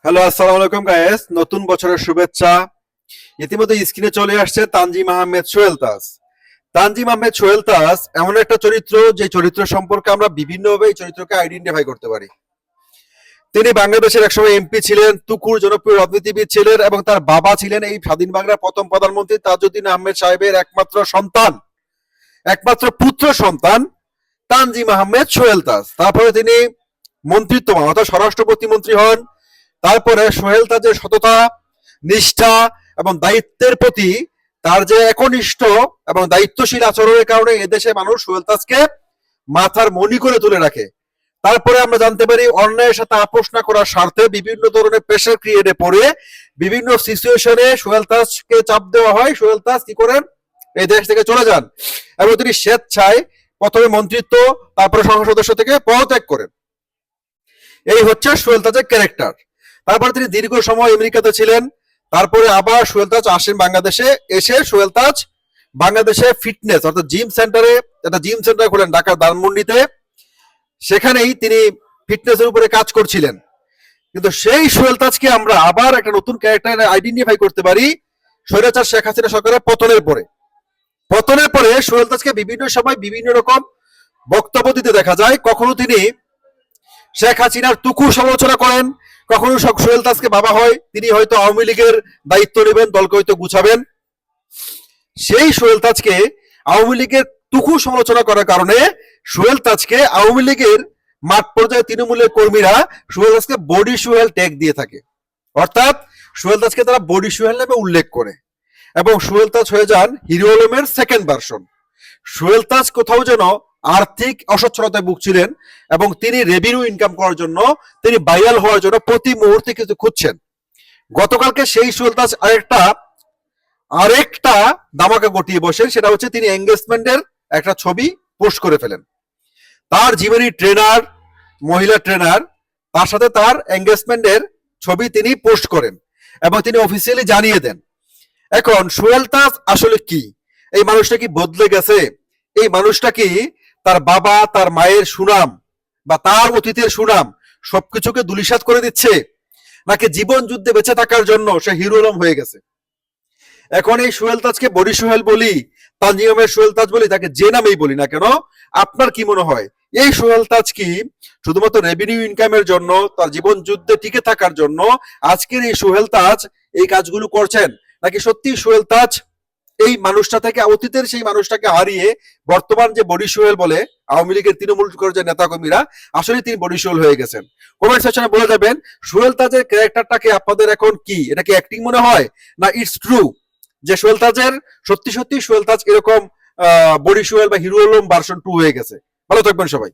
Hello, আসসালামু আলাইকুম guys. নতুন বছরের শুভেচ্ছা। ইতিমধ্যে স্ক্রিনে চলে আসছে তানজিম আহমেদ সোহেল তাজ। তানজিম আহমেদ সোহেল তাজ এমন একটা চরিত্র, যে চরিত্র সম্পর্কে আমরা বিভিন্নভাবে এই চরিত্রকে আইডেন্টিফাই করতে পারি। তিনি বাংলাদেশের একসময় এমপি ছিলেন, তুখুর জনপ্রিয় রাজনীতিবিদ ছিলেন এবং তার বাবা ছিলেন এই স্বাধীন বাংলার প্রথম প্রধানমন্ত্রী তাজউদ্দিন আহমেদ সাহেবের একমাত্র সন্তান, একমাত্র পুত্র সন্তান তানজিম আহমেদ সোহেল তাজ। তারপরে তিনি মন্ত্রিত্ব অর্থাৎ স্বরাষ্ট্র প্রতিমন্ত্রী হন। তারপরে সোহেল তাজের সততা, নিষ্ঠা এবং দায়িত্বের প্রতি তার যে একনিষ্ঠ এবং দায়িত্বশীল আচরণের কারণে এদেশে মানুষ সোহেল তাজকে মাথার মণি করে তুলে রাখে। তারপরে আমরা জানতে পারি অন্যায়ের সাথে আপোষ না করার স্বার্থে বিভিন্ন ধরনের প্রেশার ক্রিয়েটে পড়ে বিভিন্ন সিচুয়েশনে সোহেল তাজকে চাপ দেওয়া হয়। সোহেল তাজ কি করেন, এই দেশ থেকে চলে যান এবং তিনি স্বেচ্ছায় প্রথমে মন্ত্রিত্ব, তারপরে সংসদ সদস্য থেকে পদত্যাগ করেন। এই হচ্ছে সোহেল তাজের ক্যারেক্টার। তারপরে তিনি দীর্ঘ সময় আমেরিকাতে ছিলেন। তারপরে আবার সোহেল তাজ আসেন বাংলাদেশে। এসে সোহেল তাজ বাংলাদেশে ফিটনেস অর্থাৎ জিম সেন্টারে একটা জিম সেন্টার খোলেন ঢাকার ধানমন্ডিতে। সেখানেই তিনি ফিটনেসের উপরে কাজ করছিলেন। কিন্তু সেই সোহেল তাজকে আমরা আবার একটা নতুন ক্যারেক্টার আইডেন্টিফাই করতে পারি স্বৈরাচার শেখ হাসিনা সরকারের পতনের পরে। পতনের পরে সোহেল তাজকে বিভিন্ন সময় বিভিন্ন রকম বক্তব্য দিতে দেখা যায়। কখনো তিনি শেখ হাসিনার তুখুর সমালোচনা করেন, কখনো সোহেল তাজকে ভাবা হয় তিনি হয়তো আওয়ামী লীগের দায়িত্ব নেবেন, দলকে হয়তো গুছাবেন। সেই সোহেল তাজকে আওয়ামী লীগের তুখুর সমালোচনা করার কারণে সোহেল তাজকে আওয়ামী লীগের মাঠ পর্যায়ে তৃণমূলের কর্মীরা সোহেল তাজকে বডি সোহেল ট্যাগ দিয়ে থাকে। অর্থাৎ সোহেল তাজকে তারা বডি সোহেল নামে উল্লেখ করে এবং সোহেল তাজ হয়ে যান হিরো আলমের সেকেন্ড ভার্সন। সোহেল তাজ কোথাও যেন আর্থিক অসচ্ছলতায় ভুগছিলেন এবং তিনি রেভিনিউ ইনকাম করার জন্য, তিনি ভাইরাল হওয়ার জন্য প্রতি মুহূর্তে কিছু খুঁজছেন। গতকালকে সেই সোহেল তাজ আরেকটা ধামাকা ঘটিয়ে বসেন। সেটা হচ্ছে তিনি এঙ্গেজমেন্টের একটা ছবি পোস্ট করে ফেলেন। তার জীবনী ট্রেনার, মহিলা ট্রেনার, তার সাথে তার এঙ্গেজমেন্টের ছবি তিনি পোস্ট করেন এবং তিনি অফিসিয়ালি জানিয়ে দেন। এখন সোহেল তাজ আসলে কি? এই মানুষটা কি বদলে গেছে? এই মানুষটা কি তার বাবা, তার মায়ের সুনাম বা তার অতীতের সুনাম সবকিছুকে ধূলিসাৎ করে দিচ্ছে, নাকি জীবন যুদ্ধে বেঁচে থাকার জন্য সে হিরো আলম হয়ে গেছে? এখন এই সোহেল তাজকে বডি সোহেল বলি, তানজিমের সোহেল তাজ বলি, তাকে যে নামেই বলি না কেন, আপনার কি মনে হয় এই সোহেল তাজ কি শুধুমাত্র রেভিনিউ ইনকামের জন্য, তার জীবন যুদ্ধে টিকে থাকার জন্য আজকের এই সোহেল তাজ এই কাজগুলো করছেন, নাকি সত্যি সোহেল তাজ এই মানুষটা থেকে, অতীতের সেই মানুষটাকে হারিয়ে বর্তমান যে বডি সোহেল বলে আওয়ামী লীগের তৃণমূল যে নেতা কর্মীরা, আসলে তিনি বডি সোহেল হয়ে গেছেন? কমেন্ট সেকশনে বলে যাবেন সোহেল তাজের ক্যারেক্টারটাকে আপনাদের এখন কি, এটা কি অ্যাক্টিং মনে হয়, না ইটস ট্রু যে সোহেল তাজের সত্যি সত্যি সোহেল তাজ এরকম বডি সোহেল বা হিরো আলম ভার্সন 2 হয়ে গেছে? ভালো থাকবেন সবাই।